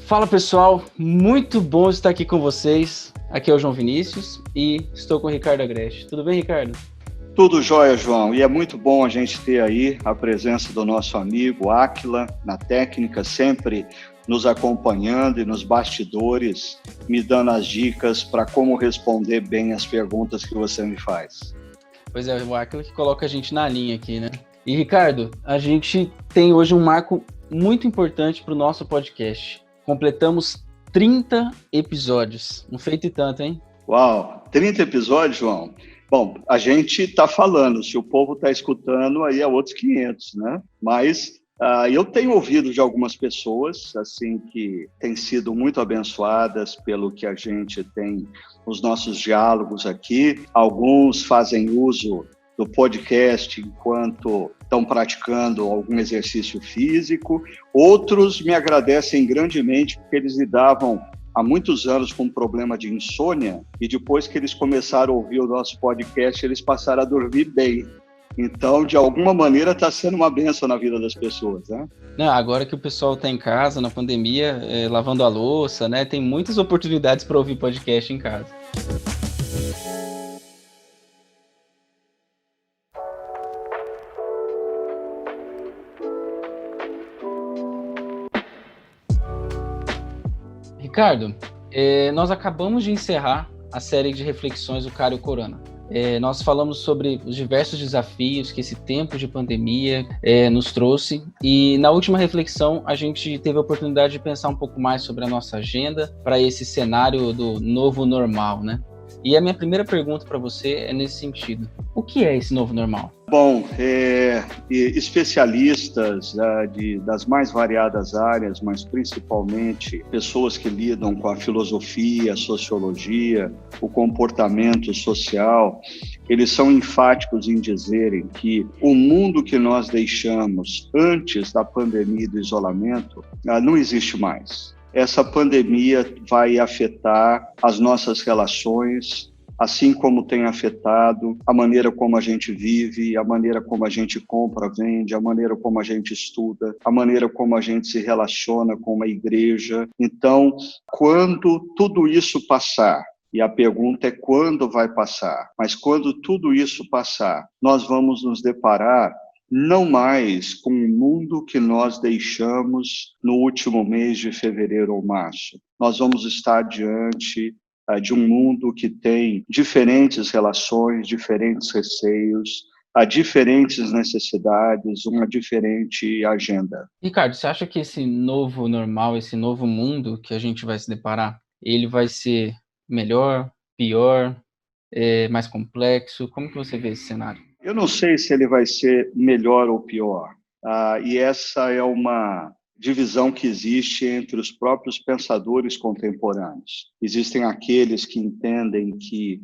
Fala pessoal, muito bom estar aqui com vocês. Aqui é o João Vinícius e estou com o Ricardo Agreste. Tudo bem, Ricardo? Tudo jóia, João. E é muito bom a gente ter aí a presença do nosso amigo Áquila na técnica, sempre nos acompanhando e nos bastidores, me dando as dicas para como responder bem as perguntas que você me faz. Pois é, o Áquila que coloca a gente na linha aqui, né? E Ricardo, a gente tem hoje um marco muito importante para o nosso podcast. Completamos 30 episódios. Um feito e tanto, hein? Uau, 30 episódios, João? Bom, a gente está falando, se o povo está escutando, aí é outros 500, né? Mas eu tenho ouvido de algumas pessoas, assim, que têm sido muito abençoadas pelo que a gente tem nos nossos diálogos aqui. Alguns fazem uso do podcast enquanto estão praticando algum exercício físico. Outros me agradecem grandemente porque eles lidavam há muitos anos com um problema de insônia e depois que eles começaram a ouvir o nosso podcast, eles passaram a dormir bem. Então, de alguma maneira, está sendo uma bênção na vida das pessoas, né? Não, agora que o pessoal está em casa, na pandemia, lavando a louça, né? Tem muitas oportunidades para ouvir podcast em casa. Ricardo, nós acabamos de encerrar a série de reflexões do Caio Corana. Nós falamos sobre os diversos desafios que esse tempo de pandemia nos trouxe e na última reflexão a gente teve a oportunidade de pensar um pouco mais sobre a nossa agenda para esse cenário do novo normal, né? E a minha primeira pergunta para você é nesse sentido. O que é esse novo normal? Bom, especialistas das mais variadas áreas, mas principalmente pessoas que lidam com a filosofia, a sociologia, o comportamento social, eles são enfáticos em dizerem que o mundo que nós deixamos antes da pandemia e do isolamento não existe mais. Essa pandemia vai afetar as nossas relações, assim como tem afetado a maneira como a gente vive, a maneira como a gente compra, vende, a maneira como a gente estuda, a maneira como a gente se relaciona com uma igreja. Então, quando tudo isso passar, e a pergunta é quando vai passar, mas quando tudo isso passar, nós vamos nos deparar não mais com o mundo que nós deixamos no último mês de fevereiro ou março. Nós vamos estar diante de um mundo que tem diferentes relações, diferentes receios, diferentes necessidades, uma diferente agenda. Ricardo, você acha que esse novo normal, esse novo mundo que a gente vai se deparar, ele vai ser melhor, pior, mais complexo? Como que você vê esse cenário? Eu não sei se ele vai ser melhor ou pior. E essa é uma divisão que existe entre os próprios pensadores contemporâneos. Existem aqueles que entendem que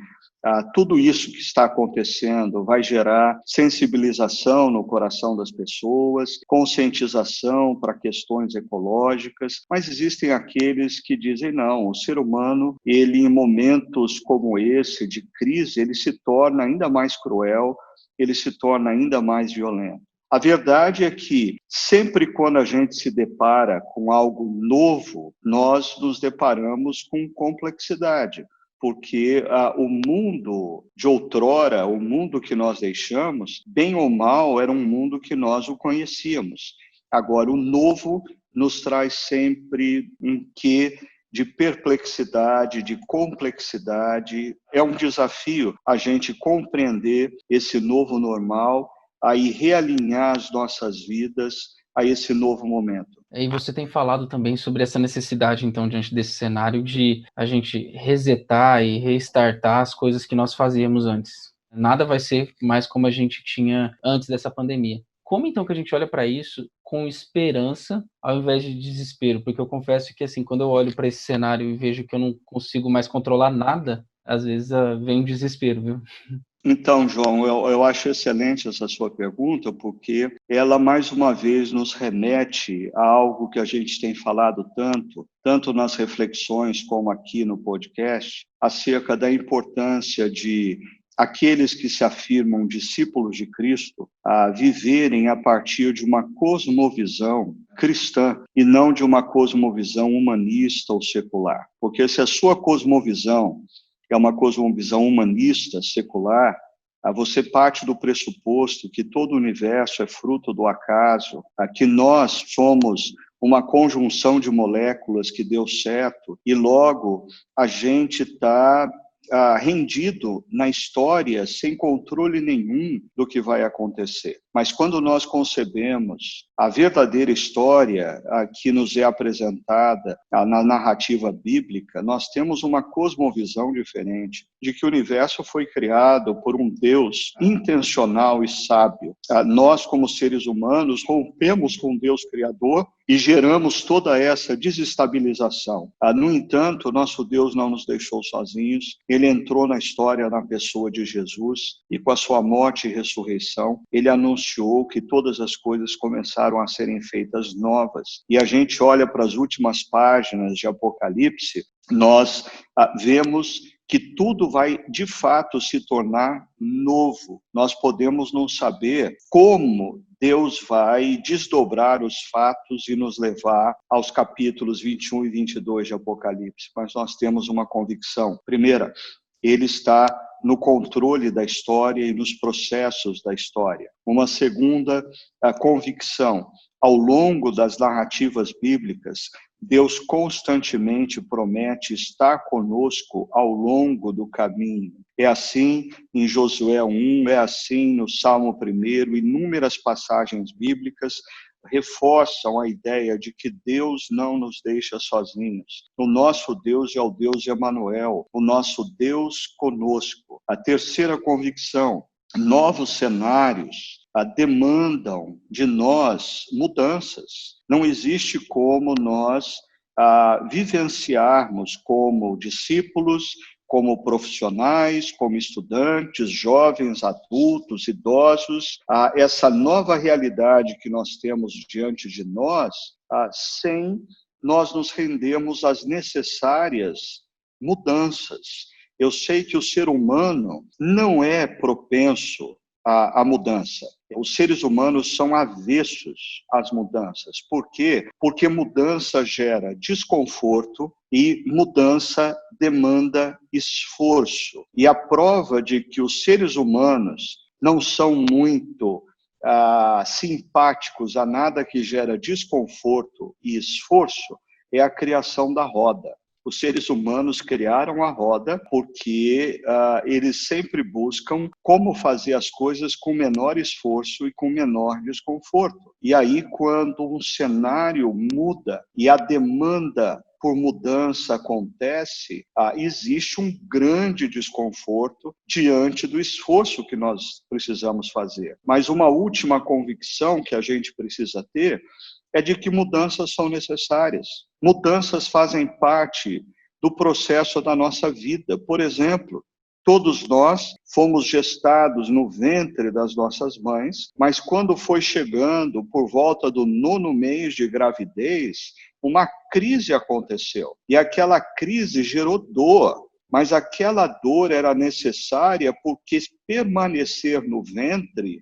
tudo isso que está acontecendo vai gerar sensibilização no coração das pessoas, conscientização para questões ecológicas, mas existem aqueles que dizem não, o ser humano, ele em momentos como esse, de crise, ele se torna ainda mais cruel, ele se torna ainda mais violento. A verdade é que sempre quando a gente se depara com algo novo, nós nos deparamos com complexidade, porque o mundo de outrora, o mundo que nós deixamos, bem ou mal, era um mundo que nós o conhecíamos. Agora, o novo nos traz sempre um quê de perplexidade, de complexidade. É um desafio a gente compreender esse novo normal, aí realinhar as nossas vidas a esse novo momento. E você tem falado também sobre essa necessidade, então, diante desse cenário, de a gente resetar e restartar as coisas que nós fazíamos antes. Nada vai ser mais como a gente tinha antes dessa pandemia. Como, então, que a gente olha para isso com esperança ao invés de desespero? Porque eu confesso que, assim, quando eu olho para esse cenário e vejo que eu não consigo mais controlar nada, às vezes vem um desespero, viu? Então, João, eu acho excelente essa sua pergunta, porque ela, mais uma vez, nos remete a algo que a gente tem falado tanto nas reflexões como aqui no podcast, acerca da importância de aqueles que se afirmam discípulos de Cristo a viverem a partir de uma cosmovisão cristã e não de uma cosmovisão humanista ou secular. Porque se a sua cosmovisão é uma cosmovisão humanista, secular, você parte do pressuposto que todo o universo é fruto do acaso, que nós somos uma conjunção de moléculas que deu certo e logo a gente está rendido na história sem controle nenhum do que vai acontecer. Mas quando nós concebemos a verdadeira história que nos é apresentada na narrativa bíblica, nós temos uma cosmovisão diferente de que o universo foi criado por um Deus intencional e sábio. Nós, como seres humanos, rompemos com Deus Criador e geramos toda essa desestabilização. No entanto, nosso Deus não nos deixou sozinhos. Ele entrou na história na pessoa de Jesus e com a sua morte e ressurreição, ele anunciou que todas as coisas começaram a serem feitas novas. E a gente olha para as últimas páginas de Apocalipse, nós vemos que tudo vai, de fato, se tornar novo. Nós podemos não saber como Deus vai desdobrar os fatos e nos levar aos capítulos 21 e 22 de Apocalipse, mas nós temos uma convicção. Primeira, ele está no controle da história e nos processos da história. Uma segunda convicção, ao longo das narrativas bíblicas, Deus constantemente promete estar conosco ao longo do caminho. É assim em Josué 1, é assim no Salmo 1, inúmeras passagens bíblicas reforçam a ideia de que Deus não nos deixa sozinhos. O nosso Deus é o Deus Emanuel, o nosso Deus conosco. A terceira convicção, novos cenários demandam de nós mudanças. Não existe como nós vivenciarmos como discípulos, como profissionais, como estudantes, jovens, adultos, idosos, essa nova realidade que nós temos diante de nós, sem nós nos rendermos às necessárias mudanças. Eu sei que o ser humano não é propenso à mudança. Os seres humanos são avessos às mudanças. Por quê? Porque mudança gera desconforto e mudança demanda esforço. E a prova de que os seres humanos não são muito simpáticos a nada que gera desconforto e esforço é a criação da roda. Os seres humanos criaram a roda porque eles sempre buscam como fazer as coisas com menor esforço e com menor desconforto. E aí, quando um cenário muda e a demanda por mudança acontece, existe um grande desconforto diante do esforço que nós precisamos fazer. Mas uma última convicção que a gente precisa ter é de que mudanças são necessárias. Mudanças fazem parte do processo da nossa vida. Por exemplo, todos nós fomos gestados no ventre das nossas mães, mas quando foi chegando por volta do 9º mês de gravidez, uma crise aconteceu. E aquela crise gerou dor, mas aquela dor era necessária porque permanecer no ventre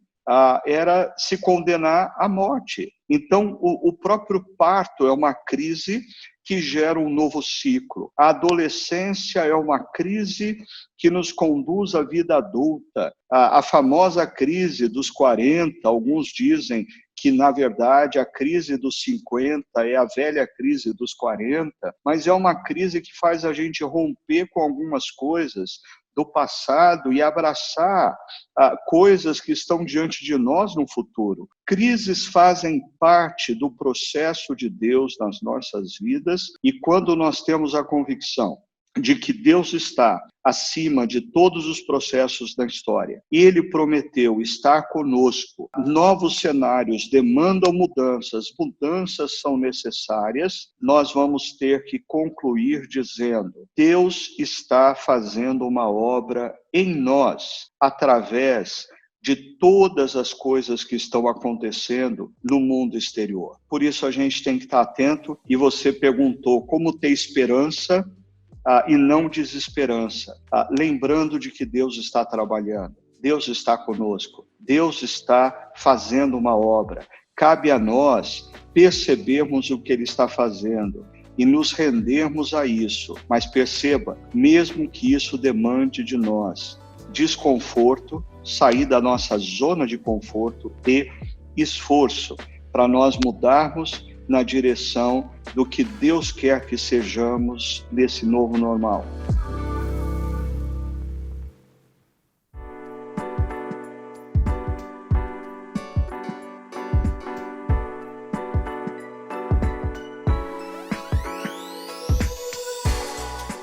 era se condenar à morte. Então, o próprio parto é uma crise que gera um novo ciclo. A adolescência é uma crise que nos conduz à vida adulta. A famosa crise dos 40, alguns dizem que, na verdade, a crise dos 50 é a velha crise dos 40, mas é uma crise que faz a gente romper com algumas coisas do passado e abraçar coisas que estão diante de nós no futuro. Crises fazem parte do processo de Deus nas nossas vidas e quando nós temos a convicção de que Deus está acima de todos os processos da história. Ele prometeu estar conosco. Novos cenários demandam mudanças, mudanças são necessárias. Nós vamos ter que concluir dizendo: Deus está fazendo uma obra em nós, através de todas as coisas que estão acontecendo no mundo exterior. Por isso a gente tem que estar atento. E você perguntou como ter esperança e não desesperança, lembrando de que Deus está trabalhando, Deus está conosco, Deus está fazendo uma obra. Cabe a nós percebermos o que Ele está fazendo e nos rendermos a isso. Mas perceba, mesmo que isso demande de nós desconforto, sair da nossa zona de conforto e esforço para nós mudarmos na direção do que Deus quer que sejamos nesse novo normal.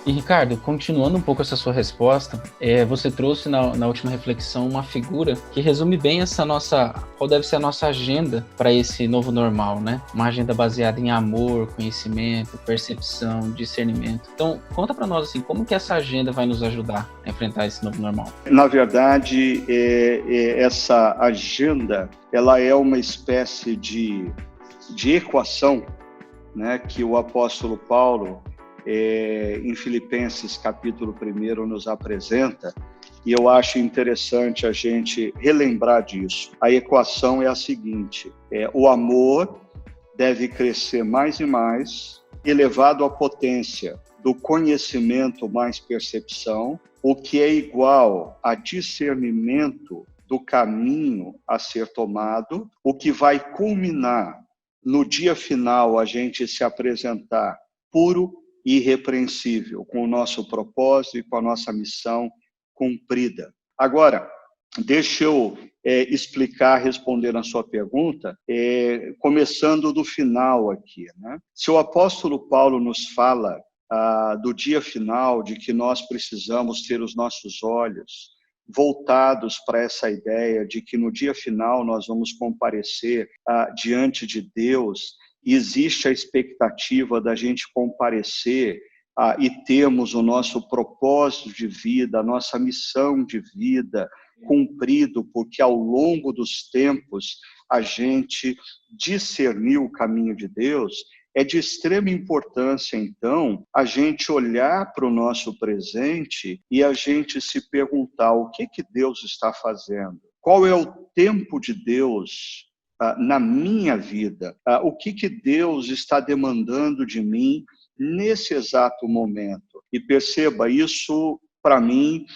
E, Ricardo, continuando um pouco essa sua resposta, você trouxe na última reflexão uma figura que resume bem qual deve ser a nossa agenda para esse novo normal, né? Uma agenda baseada em amor, conhecimento, percepção, discernimento. Então, conta para nós, assim, como que essa agenda vai nos ajudar a enfrentar esse novo normal? Na verdade, essa agenda, ela é uma espécie de equação, né, que o apóstolo Paulo, em Filipenses capítulo 1, nos apresenta, e eu acho interessante a gente relembrar disso. A equação é a seguinte: o amor deve crescer mais e mais, elevado à potência do conhecimento mais percepção, o que é igual a discernimento do caminho a ser tomado, o que vai culminar no dia final a gente se apresentar puro e irrepreensível, com o nosso propósito e com a nossa missão cumprida. Agora, deixa eu explicar, respondendo a sua pergunta, começando do final aqui, né? Se o apóstolo Paulo nos fala do dia final, de que nós precisamos ter os nossos olhos voltados para essa ideia de que no dia final nós vamos comparecer diante de Deus, e existe a expectativa da gente comparecer e termos o nosso propósito de vida, a nossa missão de vida cumprido, porque ao longo dos tempos a gente discerniu o caminho de Deus. É de extrema importância, então, a gente olhar para o nosso presente e a gente se perguntar o que Deus está fazendo, qual é o tempo de Deus na minha vida, o que Deus está demandando de mim nesse exato momento. E perceba, isso, para mim,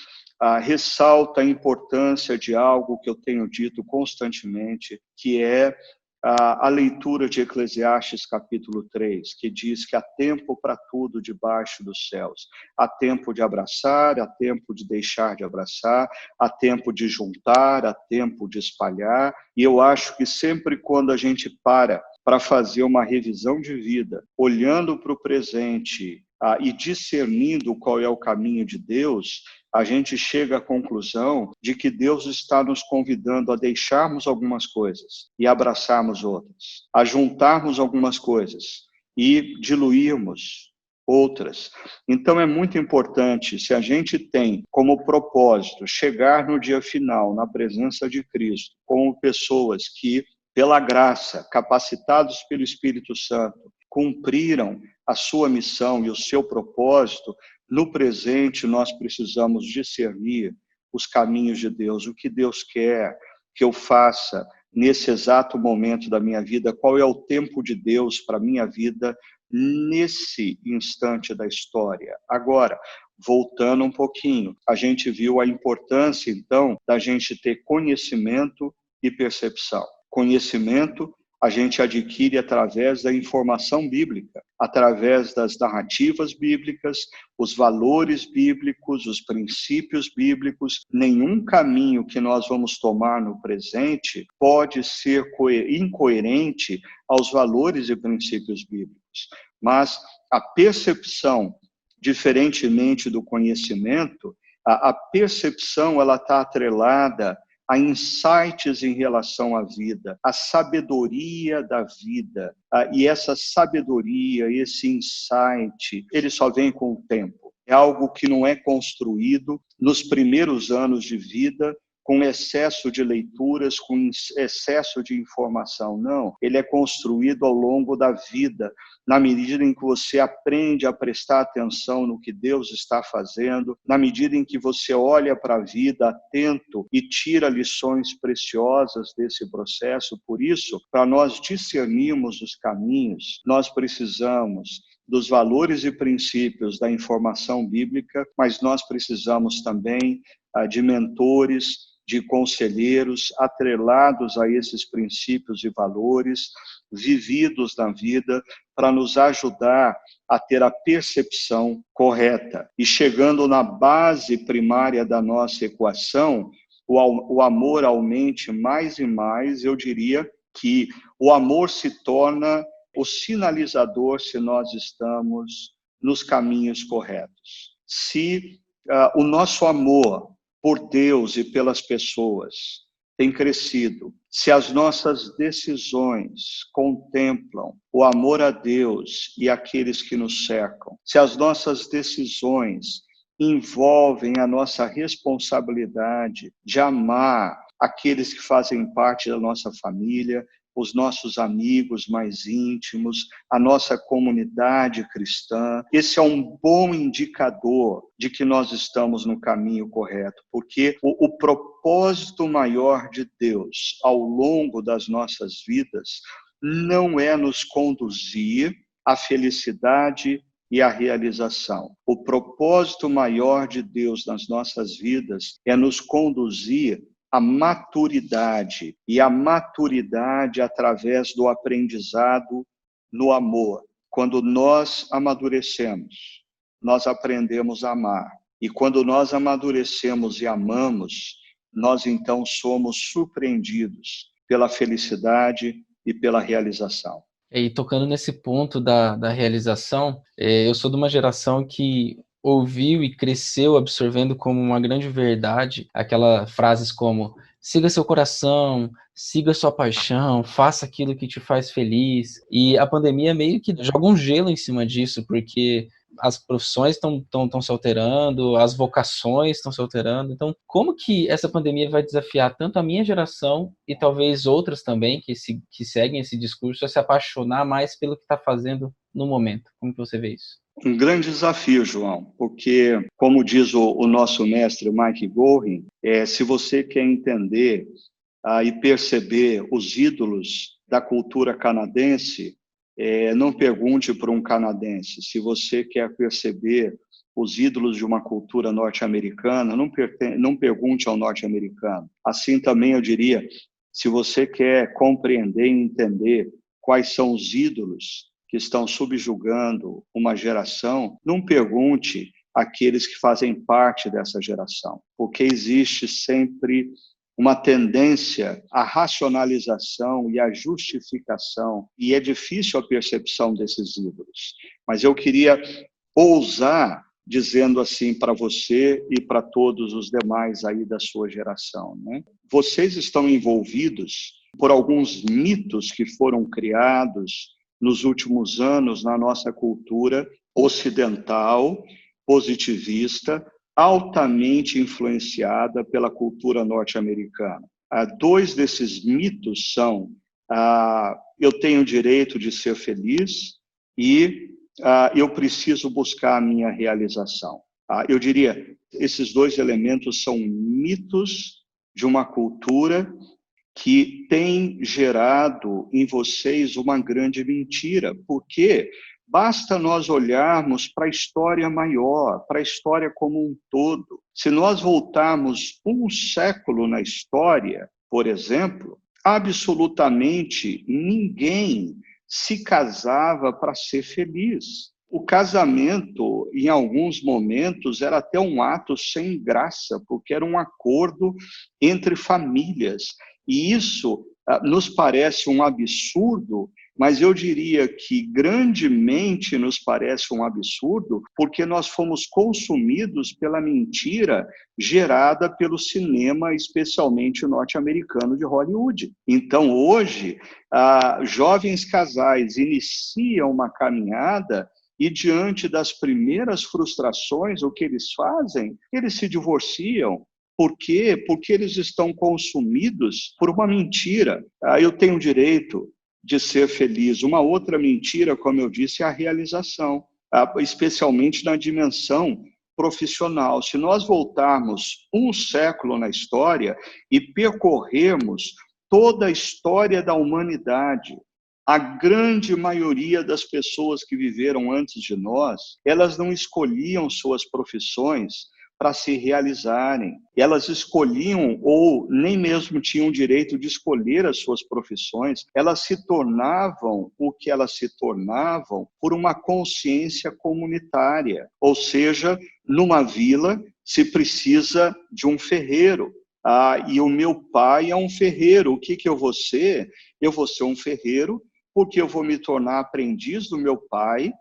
ressalta a importância de algo que eu tenho dito constantemente, que é a leitura de Eclesiastes capítulo 3, que diz que há tempo para tudo debaixo dos céus. Há tempo de abraçar, há tempo de deixar de abraçar, há tempo de juntar, há tempo de espalhar. E eu acho que sempre quando a gente para fazer uma revisão de vida, olhando para o presente e discernindo qual é o caminho de Deus, a gente chega à conclusão de que Deus está nos convidando a deixarmos algumas coisas e abraçarmos outras, a juntarmos algumas coisas e diluirmos outras. Então é muito importante, se a gente tem como propósito chegar no dia final, na presença de Cristo, como pessoas que, pela graça, capacitados pelo Espírito Santo, cumpriram a sua missão e o seu propósito, no presente nós precisamos discernir os caminhos de Deus, o que Deus quer que eu faça nesse exato momento da minha vida, qual é o tempo de Deus para a minha vida nesse instante da história. Agora, voltando um pouquinho, a gente viu a importância, então, da gente ter conhecimento e percepção. Conhecimento a gente adquire através da informação bíblica, através das narrativas bíblicas, os valores bíblicos, os princípios bíblicos. Nenhum caminho que nós vamos tomar no presente pode ser incoerente aos valores e princípios bíblicos. Mas a percepção, diferentemente do conhecimento, a percepção ela está atrelada a insights em relação à vida, a sabedoria da vida. E essa sabedoria, esse insight, ele só vem com o tempo. É algo que não é construído nos primeiros anos de vida com excesso de leituras, com excesso de informação. Não, ele é construído ao longo da vida, na medida em que você aprende a prestar atenção no que Deus está fazendo, na medida em que você olha para a vida atento e tira lições preciosas desse processo. Por isso, para nós discernirmos os caminhos, nós precisamos dos valores e princípios da informação bíblica, mas nós precisamos também de mentores, de conselheiros atrelados a esses princípios e valores, vividos na vida, para nos ajudar a ter a percepção correta. E chegando na base primária da nossa equação, o amor aumente mais e mais, eu diria que o amor se torna o sinalizador se nós estamos nos caminhos corretos. Se o nosso amor por Deus e pelas pessoas tem crescido, se as nossas decisões contemplam o amor a Deus e aqueles que nos cercam, se as nossas decisões envolvem a nossa responsabilidade de amar aqueles que fazem parte da nossa família, os nossos amigos mais íntimos, a nossa comunidade cristã. Esse é um bom indicador de que nós estamos no caminho correto, porque o propósito maior de Deus ao longo das nossas vidas não é nos conduzir à felicidade e à realização. O propósito maior de Deus nas nossas vidas é nos conduzir a maturidade, e a maturidade através do aprendizado no amor. Quando nós amadurecemos, nós aprendemos a amar. E quando nós amadurecemos e amamos, nós então somos surpreendidos pela felicidade e pela realização. E tocando nesse ponto da realização, eu sou de uma geração que ouviu e cresceu absorvendo como uma grande verdade aquelas frases como siga seu coração, siga sua paixão, faça aquilo que te faz feliz. E a pandemia meio que joga um gelo em cima disso, porque as profissões estão se alterando, as vocações estão se alterando. Então, como que essa pandemia vai desafiar tanto a minha geração e talvez outras também que seguem esse discurso a se apaixonar mais pelo que está fazendo no momento? Como que você vê isso? Um grande desafio, João, porque, como diz o nosso mestre Mike Gorin, se você quer entender e perceber os ídolos da cultura canadense, não pergunte para um canadense. Se você quer perceber os ídolos de uma cultura norte-americana, não pergunte ao norte-americano. Assim também eu diria, se você quer compreender e entender quais são os ídolos que estão subjugando uma geração, não pergunte àqueles que fazem parte dessa geração, porque existe sempre uma tendência à racionalização e à justificação, e é difícil a percepção desses ídolos. Mas eu queria ousar dizendo assim para você e para todos os demais aí da sua geração, né? Vocês estão envolvidos por alguns mitos que foram criados nos últimos anos na nossa cultura ocidental, positivista, altamente influenciada pela cultura norte-americana. Dois desses mitos são eu tenho o direito de ser feliz e eu preciso buscar a minha realização. Eu diria, esses dois elementos são mitos de uma cultura que tem gerado em vocês uma grande mentira, porque basta nós olharmos para a história maior, para a história como um todo. Se nós voltarmos um século na história, por exemplo, absolutamente ninguém se casava para ser feliz. O casamento, em alguns momentos, era até um ato sem graça, porque era um acordo entre famílias. E isso nos parece um absurdo, mas eu diria que grandemente nos parece um absurdo, porque nós fomos consumidos pela mentira gerada pelo cinema, especialmente norte-americano de Hollywood. Então, hoje, jovens casais iniciam uma caminhada e, diante das primeiras frustrações, o que eles fazem? Eles se divorciam, Por quê? Porque eles estão consumidos por uma mentira. Eu tenho o direito de ser feliz. Uma outra mentira, como eu disse, é a realização, especialmente na dimensão profissional. Se nós voltarmos um século na história e percorrermos toda a história da humanidade, a grande maioria das pessoas que viveram antes de nós, elas não escolhiam suas profissões para se realizarem. Elas escolhiam, ou nem mesmo tinham o direito de escolher as suas profissões, elas se tornavam o que elas se tornavam por uma consciência comunitária. Ou seja, numa vila se precisa de um ferreiro. E o meu pai é um ferreiro. O que eu vou ser? Eu vou ser um ferreiro porque eu vou me tornar aprendiz do meu pai.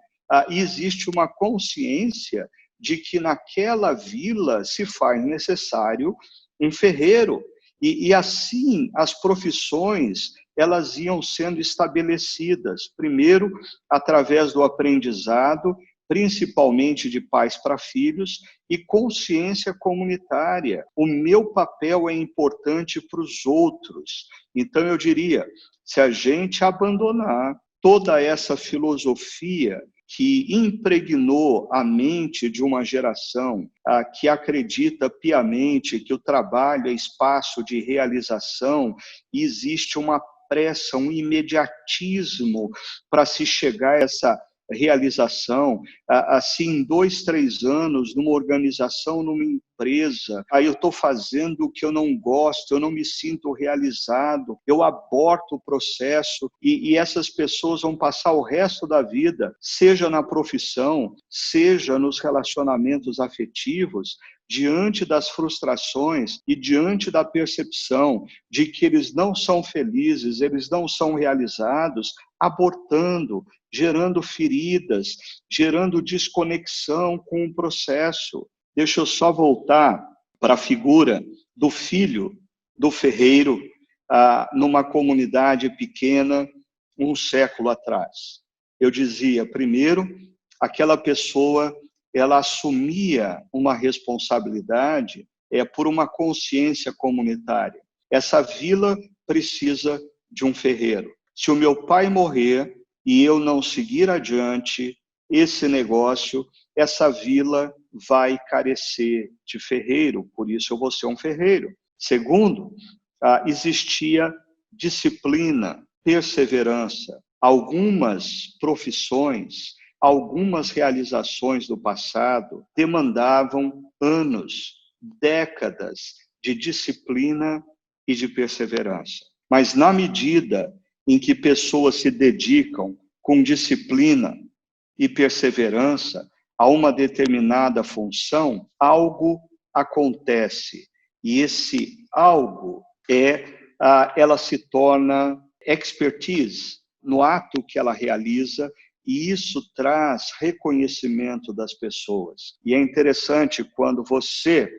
E existe uma consciência de que naquela vila se faz necessário um ferreiro. E assim as profissões elas iam sendo estabelecidas, primeiro através do aprendizado, principalmente de pais para filhos, e consciência comunitária. O meu papel é importante para os outros. Então eu diria, se a gente abandonar toda essa filosofia que impregnou a mente de uma geração que acredita piamente que o trabalho é espaço de realização e existe uma pressa, um imediatismo para se chegar a essa realização, assim, em 2, 3 anos, numa organização, numa empresa, aí eu estou fazendo o que eu não gosto, eu não me sinto realizado, eu aborto o processo, e essas pessoas vão passar o resto da vida, seja na profissão, seja nos relacionamentos afetivos, diante das frustrações e diante da percepção de que eles não são felizes, eles não são realizados, abortando, gerando feridas, gerando desconexão com o processo. Deixa eu só voltar para a figura do filho do ferreiro numa comunidade pequena, um século atrás. Eu dizia, primeiro, aquela pessoa ela assumia uma responsabilidade por uma consciência comunitária. Essa vila precisa de um ferreiro. Se o meu pai morrer e eu não seguir adiante esse negócio, essa vila vai carecer de ferreiro, por isso eu vou ser um ferreiro. Segundo, existia disciplina, perseverança. Algumas profissões, algumas realizações do passado demandavam anos, décadas de disciplina e de perseverança. Mas na medida em que pessoas se dedicam com disciplina e perseverança a uma determinada função, algo acontece. E esse algo ela se torna expertise no ato que ela realiza, e isso traz reconhecimento das pessoas. E é interessante quando você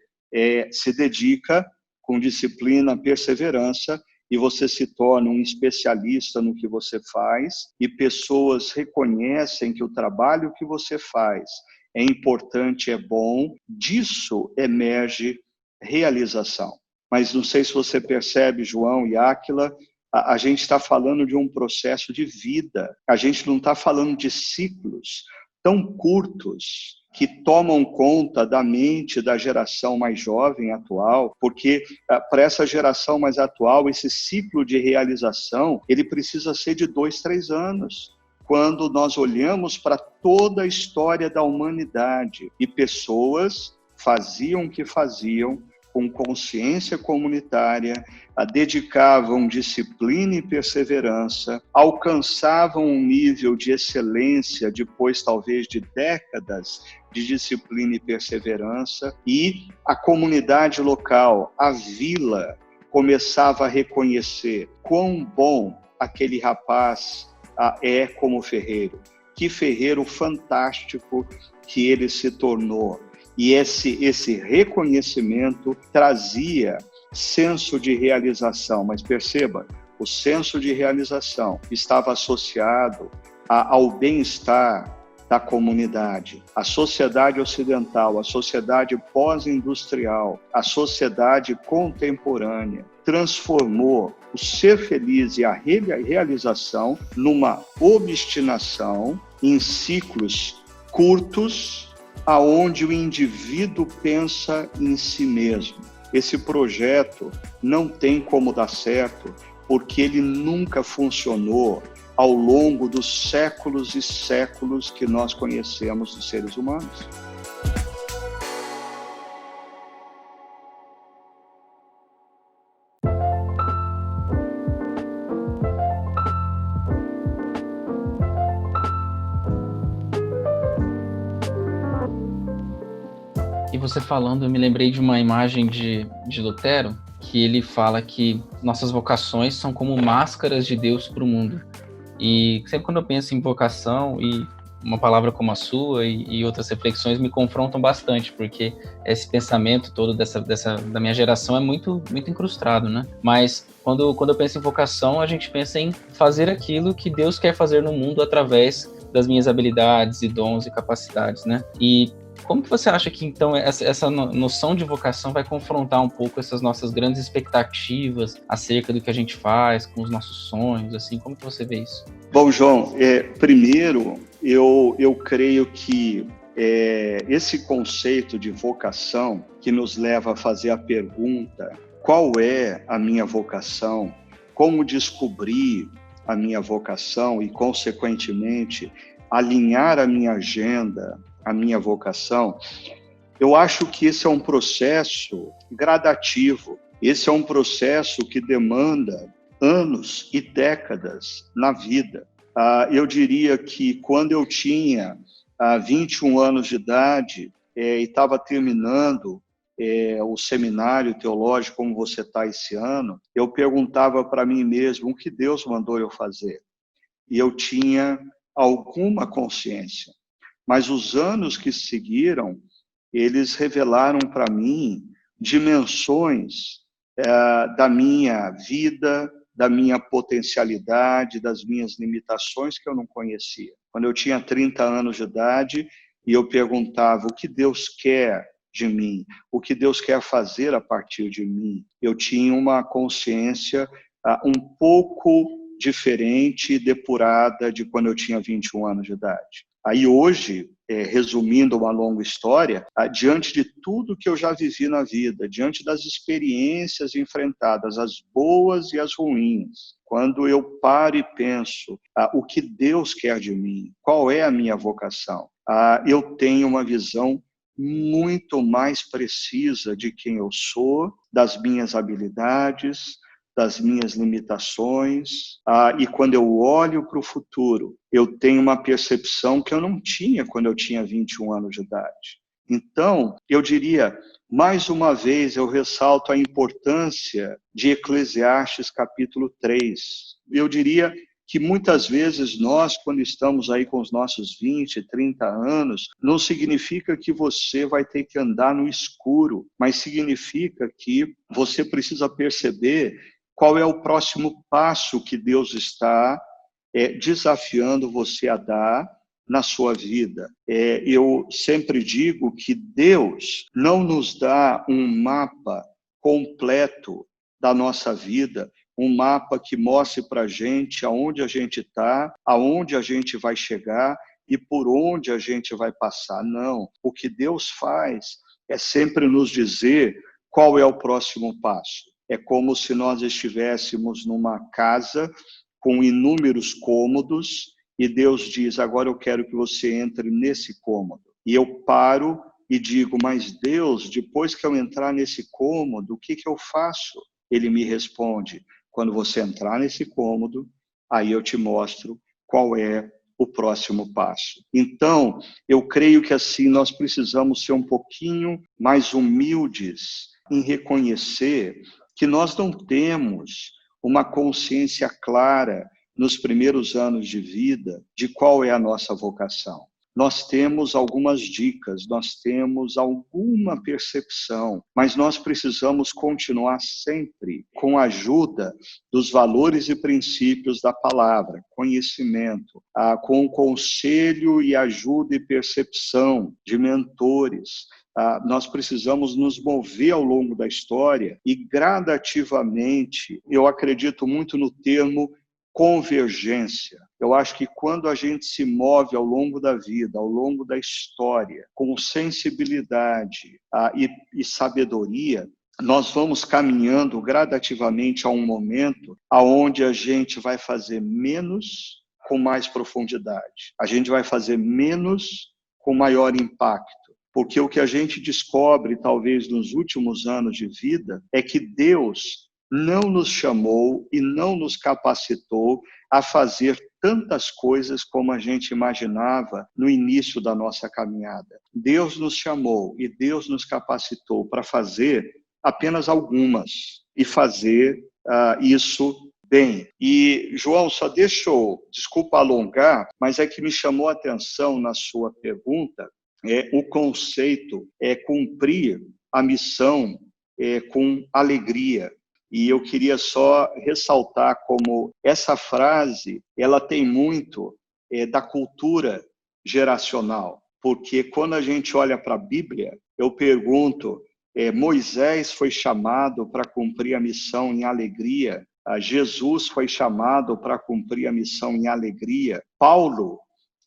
se dedica com disciplina, perseverança, e você se torna um especialista no que você faz, e pessoas reconhecem que o trabalho que você faz é importante, é bom, disso emerge realização. Mas não sei se você percebe, João e Áquila, a gente está falando de um processo de vida, a gente não está falando de ciclos tão curtos que tomam conta da mente da geração mais jovem atual, porque para essa geração mais atual, esse ciclo de realização, ele precisa ser de 2, 3 anos. Quando nós olhamos para toda a história da humanidade e pessoas faziam o que faziam com consciência comunitária, dedicavam disciplina e perseverança, alcançavam um nível de excelência depois talvez de décadas de disciplina e perseverança, e a comunidade local, a vila, começava a reconhecer quão bom aquele rapaz é como ferreiro. Que ferreiro fantástico que ele se tornou. E esse reconhecimento trazia senso de realização. Mas perceba, o senso de realização estava associado ao bem-estar, da comunidade. A sociedade ocidental, a sociedade pós-industrial, a sociedade contemporânea transformou o ser feliz e a realização numa obstinação em ciclos curtos, aonde o indivíduo pensa em si mesmo. Esse projeto não tem como dar certo, porque ele nunca funcionou ao longo dos séculos e séculos que nós conhecemos dos seres humanos. E você falando, eu me lembrei de uma imagem de Lutero, que ele fala que nossas vocações são como máscaras de Deus para o mundo. E sempre quando eu penso em vocação, e uma palavra como a sua e outras reflexões me confrontam bastante, porque esse pensamento todo da minha geração é muito, muito incrustado, né? Mas quando eu penso em vocação, a gente pensa em fazer aquilo que Deus quer fazer no mundo através das minhas habilidades e dons e capacidades, né? E como que você acha que, então, essa noção de vocação vai confrontar um pouco essas nossas grandes expectativas acerca do que a gente faz, com os nossos sonhos, assim? Como que você vê isso? Bom, João, primeiro, eu creio que esse conceito de vocação que nos leva a fazer a pergunta: qual é a minha vocação? Como descobrir a minha vocação e, consequentemente, alinhar a minha agenda, a minha vocação? Eu acho que esse é um processo gradativo. Esse é um processo que demanda anos e décadas na vida. Eu diria que quando eu tinha 21 anos de idade e estava terminando o seminário teológico, como você está esse ano, eu perguntava para mim mesmo o que Deus mandou eu fazer. E eu tinha alguma consciência. Mas os anos que seguiram, eles revelaram para mim dimensões da minha vida, da minha potencialidade, das minhas limitações que eu não conhecia. Quando eu tinha 30 anos de idade e eu perguntava o que Deus quer de mim, o que Deus quer fazer a partir de mim, eu tinha uma consciência um pouco diferente e depurada de quando eu tinha 21 anos de idade. Aí hoje, resumindo uma longa história, diante de tudo que eu já vivi na vida, diante das experiências enfrentadas, as boas e as ruins, quando eu paro e penso o que Deus quer de mim, qual é a minha vocação, eu tenho uma visão muito mais precisa de quem eu sou, das minhas habilidades, das minhas limitações, e quando eu olho para o futuro, eu tenho uma percepção que eu não tinha quando eu tinha 21 anos de idade. Então, eu diria, mais uma vez, eu ressalto a importância de Eclesiastes capítulo 3. Eu diria que muitas vezes nós, quando estamos aí com os nossos 20, 30 anos, não significa que você vai ter que andar no escuro, mas significa que você precisa perceber qual é o próximo passo que Deus está desafiando você a dar na sua vida. Eu sempre digo que Deus não nos dá um mapa completo da nossa vida, um mapa que mostre para a gente aonde a gente está, aonde a gente vai chegar e por onde a gente vai passar. Não. O que Deus faz é sempre nos dizer qual é o próximo passo. É como se nós estivéssemos numa casa com inúmeros cômodos e Deus diz: agora eu quero que você entre nesse cômodo. E eu paro e digo: mas Deus, depois que eu entrar nesse cômodo, o que eu faço? Ele me responde: quando você entrar nesse cômodo, aí eu te mostro qual é o próximo passo. Então, eu creio que assim nós precisamos ser um pouquinho mais humildes em reconhecer que nós não temos uma consciência clara nos primeiros anos de vida de qual é a nossa vocação. nós temos algumas dicas, nós temos alguma percepção, mas nós precisamos continuar sempre com a ajuda dos valores e princípios da palavra, conhecimento, com o conselho e ajuda e percepção de mentores. Nós precisamos nos mover ao longo da história e gradativamente, eu acredito muito no termo convergência. Eu acho que quando a gente se move ao longo da vida, ao longo da história, com sensibilidade e sabedoria, nós vamos caminhando gradativamente a um momento aonde a gente vai fazer menos com mais profundidade. A gente vai fazer menos com maior impacto. Porque o que a gente descobre, talvez, nos últimos anos de vida, é que Deus não nos chamou e não nos capacitou a fazer tantas coisas como a gente imaginava no início da nossa caminhada. Deus nos chamou e Deus nos capacitou para fazer apenas algumas e fazer isso bem. E, João, desculpa alongar, mas é que me chamou a atenção na sua pergunta, o conceito é cumprir a missão com alegria. E eu queria só ressaltar como essa frase, ela tem muito da cultura geracional. Porque quando a gente olha para a Bíblia, eu pergunto, Moisés foi chamado para cumprir a missão em alegria, Jesus foi chamado para cumprir a missão em alegria, Paulo,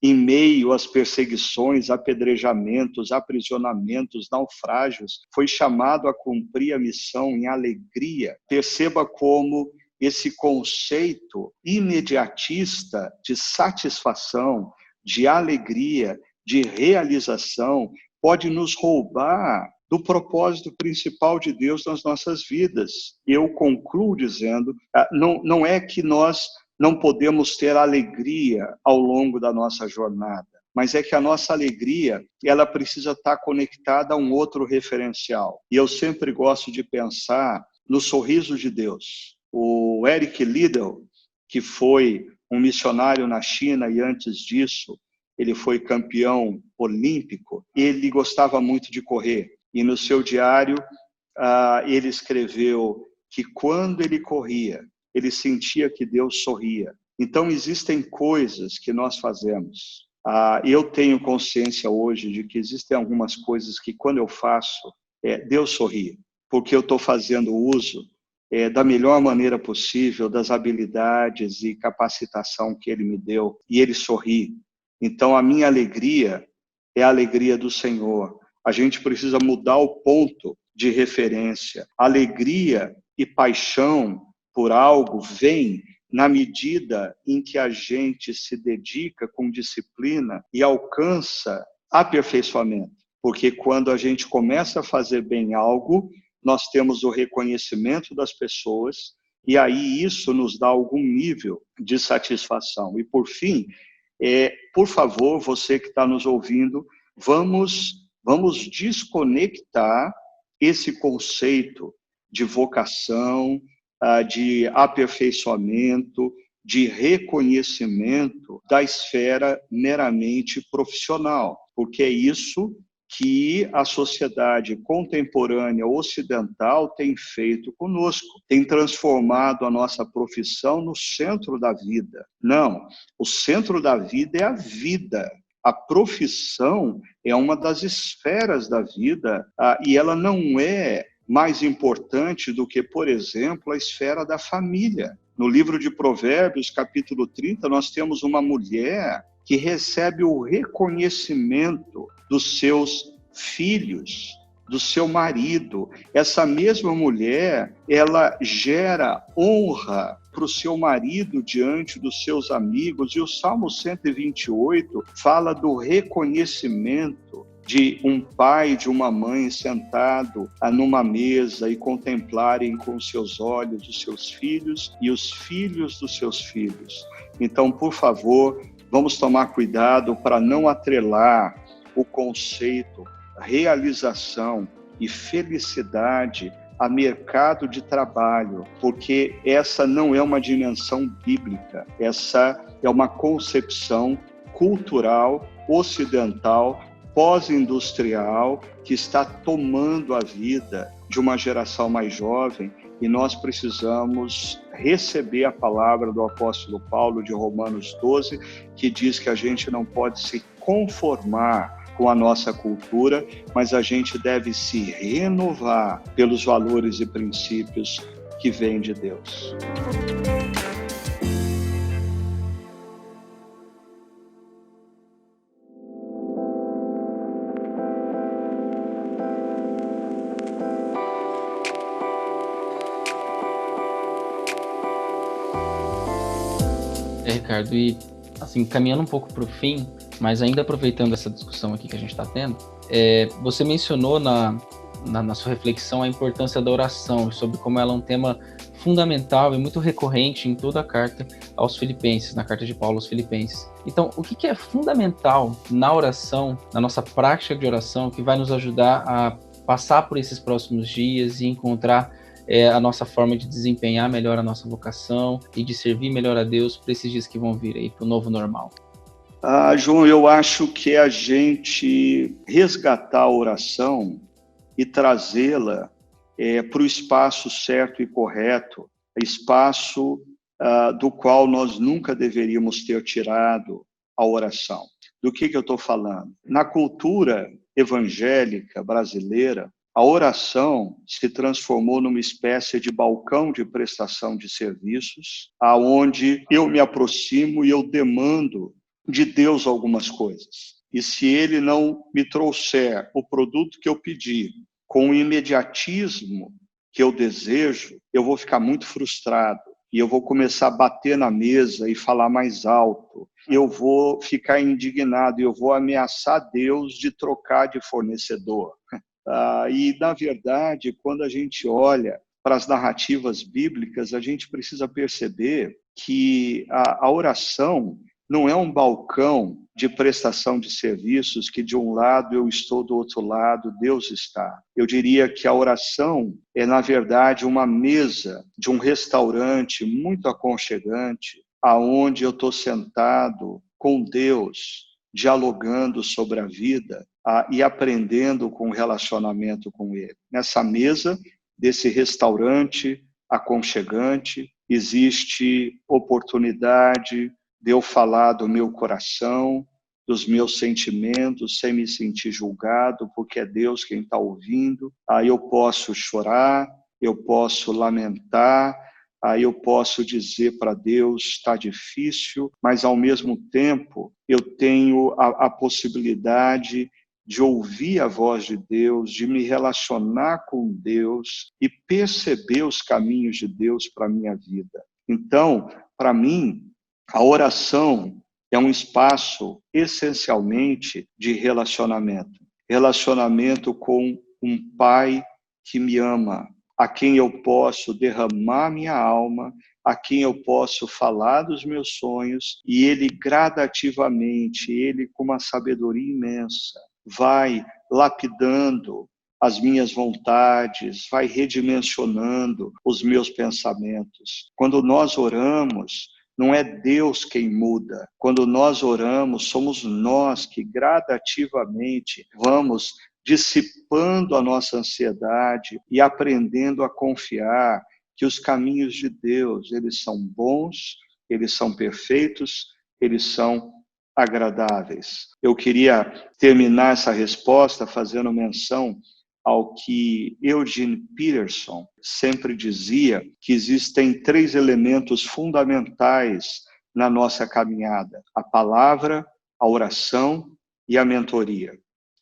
em meio às perseguições, apedrejamentos, aprisionamentos, naufrágios, foi chamado a cumprir a missão em alegria. Perceba como esse conceito imediatista de satisfação, de alegria, de realização, pode nos roubar do propósito principal de Deus nas nossas vidas. Eu concluo dizendo, não é que nós não podemos ter alegria ao longo da nossa jornada, mas é que a nossa alegria, ela precisa estar conectada a um outro referencial. E eu sempre gosto de pensar no sorriso de Deus. O Eric Liddell, que foi um missionário na China e antes disso, ele foi campeão olímpico, ele gostava muito de correr. E no seu diário, ele escreveu que quando ele corria, ele sentia que Deus sorria. Então, existem coisas que nós fazemos. Eu tenho consciência hoje de que existem algumas coisas que, quando eu faço, Deus sorri, porque eu estou fazendo uso da melhor maneira possível das habilidades e capacitação que Ele me deu, e Ele sorri. Então, a minha alegria é a alegria do Senhor. A gente precisa mudar o ponto de referência. Alegria e paixão por algo vem na medida em que a gente se dedica com disciplina e alcança aperfeiçoamento. Porque quando a gente começa a fazer bem algo, nós temos o reconhecimento das pessoas e aí isso nos dá algum nível de satisfação. E por fim, por favor, você que está nos ouvindo, vamos desconectar esse conceito de vocação, de aperfeiçoamento, de reconhecimento da esfera meramente profissional, porque é isso que a sociedade contemporânea ocidental tem feito conosco, tem transformado a nossa profissão no centro da vida. Não, o centro da vida é a vida. A profissão é uma das esferas da vida e ela não é mais importante do que, por exemplo, a esfera da família. No livro de Provérbios, capítulo 30, nós temos uma mulher que recebe o reconhecimento dos seus filhos, do seu marido. Essa mesma mulher, ela gera honra para o seu marido diante dos seus amigos. E o Salmo 128 fala do reconhecimento de um pai e de uma mãe sentado numa mesa e contemplarem com seus olhos os seus filhos e os filhos dos seus filhos. Então, por favor, vamos tomar cuidado para não atrelar o conceito, realização e felicidade a mercado de trabalho, porque essa não é uma dimensão bíblica, essa é uma concepção cultural ocidental, pós-industrial, que está tomando a vida de uma geração mais jovem, e nós precisamos receber a palavra do apóstolo Paulo de Romanos 12, que diz que a gente não pode se conformar com a nossa cultura, mas a gente deve se renovar pelos valores e princípios que vêm de Deus. Ricardo, e assim, caminhando um pouco para o fim, mas ainda aproveitando essa discussão aqui que a gente está tendo, você mencionou na sua reflexão a importância da oração, sobre como ela é um tema fundamental e muito recorrente em toda a carta aos Filipenses, na carta de Paulo aos Filipenses. Então, o que é fundamental na oração, na nossa prática de oração, que vai nos ajudar a passar por esses próximos dias e encontrar a nossa forma de desempenhar melhor a nossa vocação e de servir melhor a Deus para esses dias que vão vir aí, para o novo normal? João, eu acho que é a gente resgatar a oração e trazê-la para o espaço certo e correto, espaço do qual nós nunca deveríamos ter tirado a oração. Do que eu estou falando? Na cultura evangélica brasileira, a oração se transformou numa espécie de balcão de prestação de serviços, aonde eu me aproximo e eu demando de Deus algumas coisas. E se Ele não me trouxer o produto que eu pedi, com o imediatismo que eu desejo, eu vou ficar muito frustrado. E eu vou começar a bater na mesa e falar mais alto. Eu vou ficar indignado e eu vou ameaçar Deus de trocar de fornecedor. E, na verdade, quando a gente olha para as narrativas bíblicas, a gente precisa perceber que a oração não é um balcão de prestação de serviços que de um lado eu estou, do outro lado Deus está. Eu diria que a oração é, na verdade, uma mesa de um restaurante muito aconchegante, aonde eu estou sentado com Deus, dialogando sobre a vida e aprendendo com o relacionamento com Ele. Nessa mesa desse restaurante aconchegante, existe oportunidade de eu falar do meu coração, dos meus sentimentos, sem me sentir julgado, porque é Deus quem está ouvindo. Aí eu posso chorar, eu posso lamentar, aí eu posso dizer para Deus, está difícil, mas ao mesmo tempo eu tenho a possibilidade de ouvir a voz de Deus, de me relacionar com Deus e perceber os caminhos de Deus para a minha vida. Então, para mim, a oração é um espaço essencialmente de relacionamento. Relacionamento com um Pai que me ama, a quem eu posso derramar minha alma, a quem eu posso falar dos meus sonhos, e Ele gradativamente, Ele com uma sabedoria imensa, vai lapidando as minhas vontades, vai redimensionando os meus pensamentos. Quando nós oramos, não é Deus quem muda. Quando nós oramos, somos nós que gradativamente vamos dissipando a nossa ansiedade e aprendendo a confiar que os caminhos de Deus, eles são bons, eles são perfeitos, eles são agradáveis. Eu queria terminar essa resposta fazendo menção ao que Eugene Peterson sempre dizia, que existem 3 elementos fundamentais na nossa caminhada: a palavra, a oração e a mentoria.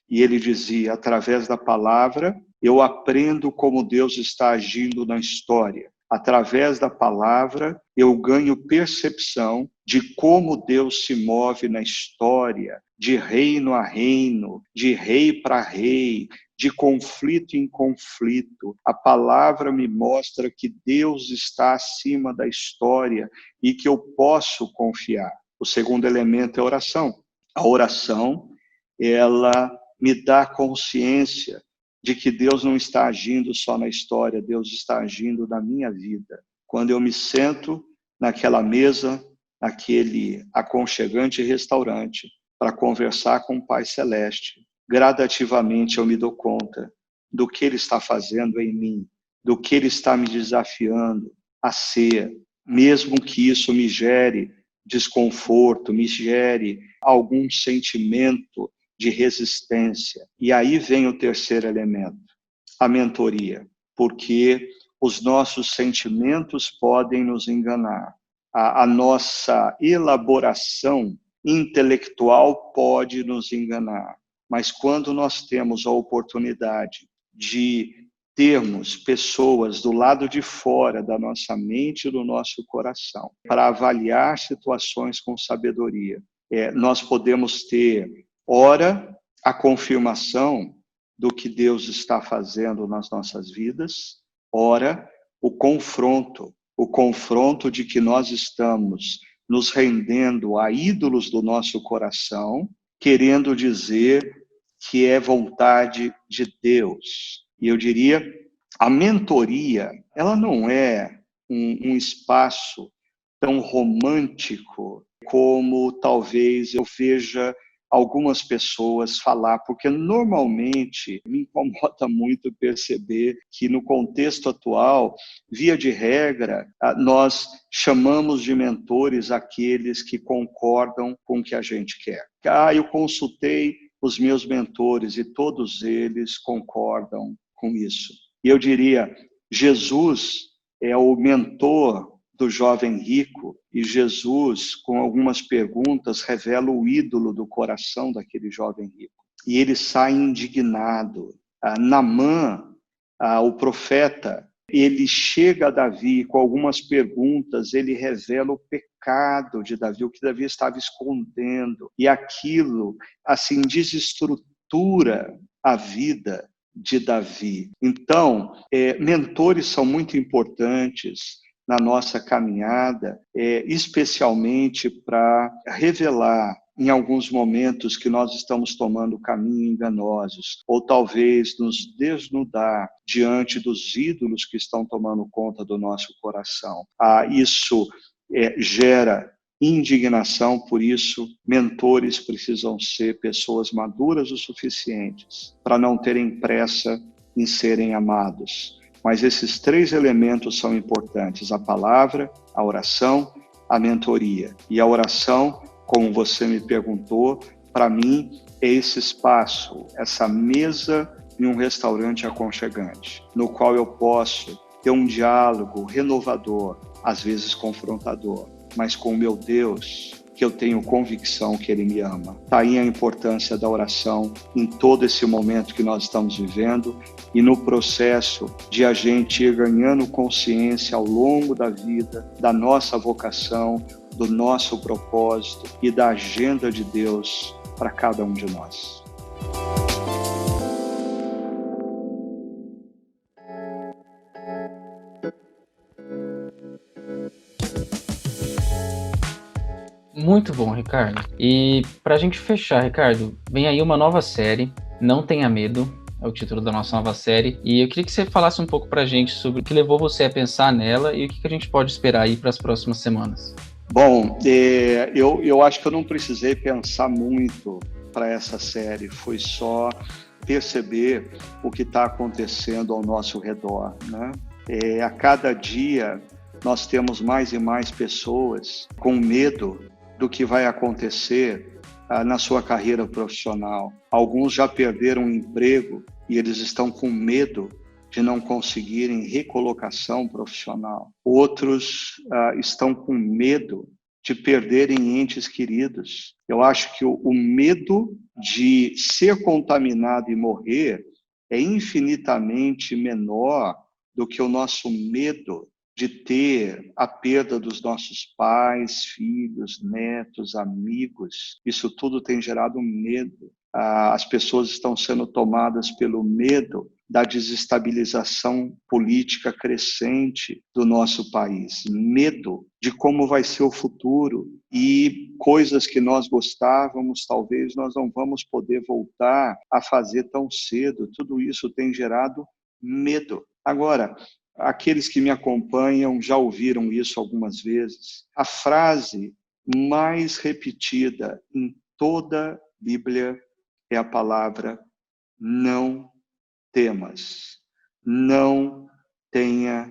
E ele dizia, através da palavra, eu aprendo como Deus está agindo na história. Através da palavra, eu ganho percepção de como Deus se move na história, de reino a reino, de rei para rei, de conflito em conflito. A palavra me mostra que Deus está acima da história e que eu posso confiar. O segundo elemento é a oração. A oração, ela me dá consciência de que Deus não está agindo só na história, Deus está agindo na minha vida. Quando eu me sento naquela mesa, naquele aconchegante restaurante, para conversar com o Pai Celeste. Gradativamente eu me dou conta do que Ele está fazendo em mim, do que Ele está me desafiando a ser, mesmo que isso me gere desconforto, me gere algum sentimento de resistência. E aí vem o terceiro elemento, a mentoria, porque os nossos sentimentos podem nos enganar. A nossa elaboração intelectual pode nos enganar. Mas quando nós temos a oportunidade de termos pessoas do lado de fora da nossa mente e do nosso coração para avaliar situações com sabedoria, nós podemos ter, ora, a confirmação do que Deus está fazendo nas nossas vidas, ora, o confronto de que nós estamos nos rendendo a ídolos do nosso coração, querendo dizer que é vontade de Deus. E eu diria, a mentoria, ela não é um espaço tão romântico como talvez eu veja algumas pessoas falar, porque normalmente me incomoda muito perceber que no contexto atual, via de regra, nós chamamos de mentores aqueles que concordam com o que a gente quer. Eu consultei os meus mentores e todos eles concordam com isso. E eu diria, Jesus é o mentor do jovem rico, e Jesus, com algumas perguntas, revela o ídolo do coração daquele jovem rico. E ele sai indignado. Naamã, o profeta, ele chega a Davi com algumas perguntas, ele revela o pecado de Davi, o que Davi estava escondendo. E aquilo, assim, desestrutura a vida de Davi. Então, mentores são muito importantes na nossa caminhada, especialmente para revelar em alguns momentos que nós estamos tomando caminhos enganosos, ou talvez nos desnudar diante dos ídolos que estão tomando conta do nosso coração. Isso gera indignação, por isso, mentores precisam ser pessoas maduras o suficientes para não terem pressa em serem amados. Mas esses três elementos são importantes: a palavra, a oração, a mentoria. E a oração, como você me perguntou, para mim é esse espaço, essa mesa em um restaurante aconchegante, no qual eu posso ter um diálogo renovador, às vezes confrontador, mas com o meu Deus, que eu tenho convicção que Ele me ama. Está aí a importância da oração em todo esse momento que nós estamos vivendo e no processo de a gente ir ganhando consciência ao longo da vida, da nossa vocação, do nosso propósito e da agenda de Deus para cada um de nós. Muito bom, Ricardo. E para a gente fechar, Ricardo, vem aí uma nova série, Não Tenha Medo, é o título da nossa nova série. E eu queria que você falasse um pouco para a gente sobre o que levou você a pensar nela e o que a gente pode esperar aí para as próximas semanas. Bom, eu acho que eu não precisei pensar muito para essa série, foi só perceber o que está acontecendo ao nosso redor, né? A cada dia nós temos mais e mais pessoas com medo do que vai acontecer na sua carreira profissional. Alguns já perderam o emprego e eles estão com medo de não conseguirem recolocação profissional. Outros estão com medo de perderem entes queridos. Eu acho que o medo de ser contaminado e morrer é infinitamente menor do que o nosso medo de ter a perda dos nossos pais, filhos, netos, amigos. Isso tudo tem gerado medo. As pessoas estão sendo tomadas pelo medo da desestabilização política crescente do nosso país. Medo de como vai ser o futuro e coisas que nós gostávamos, talvez nós não vamos poder voltar a fazer tão cedo. Tudo isso tem gerado medo. Agora, aqueles que me acompanham já ouviram isso algumas vezes. A frase mais repetida em toda Bíblia é a palavra não temas, não tenha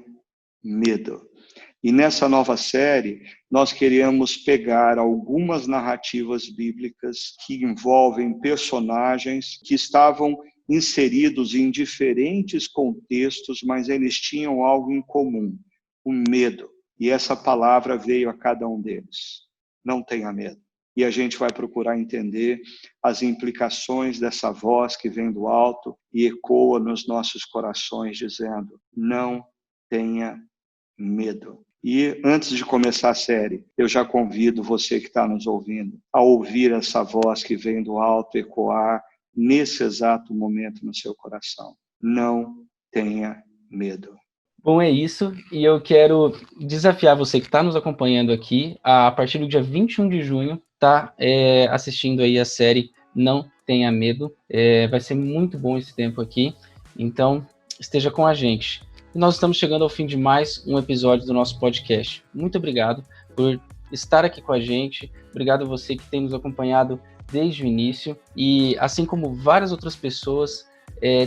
medo. E nessa nova série, nós queremos pegar algumas narrativas bíblicas que envolvem personagens que estavam inseridos em diferentes contextos, mas eles tinham algo em comum, o medo. E essa palavra veio a cada um deles. Não tenha medo. E a gente vai procurar entender as implicações dessa voz que vem do alto e ecoa nos nossos corações, dizendo: não tenha medo. E antes de começar a série, eu já convido você que está nos ouvindo a ouvir essa voz que vem do alto ecoar nesse exato momento no seu coração. Não tenha medo. Bom, é isso, e eu quero desafiar você que está nos acompanhando aqui, a partir do dia 21 de junho, tá assistindo aí a série Não Tenha Medo. Vai ser muito bom esse tempo aqui, então esteja com a gente. E nós estamos chegando ao fim de mais um episódio do nosso podcast. Muito obrigado por estar aqui com a gente, obrigado a você que tem nos acompanhado desde o início, e assim como várias outras pessoas,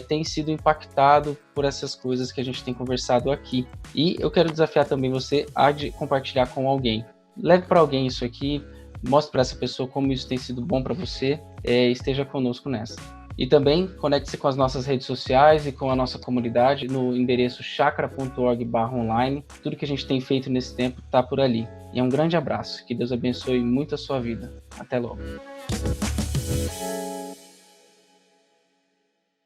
tem sido impactado por essas coisas que a gente tem conversado aqui. E eu quero desafiar também você a compartilhar com alguém. Leve para alguém isso aqui, mostre para essa pessoa como isso tem sido bom para você, esteja conosco nessa. E também conecte-se com as nossas redes sociais e com a nossa comunidade no endereço chakra.org/online. Tudo que a gente tem feito nesse tempo está por ali. E um grande abraço. Que Deus abençoe muito a sua vida. Até logo.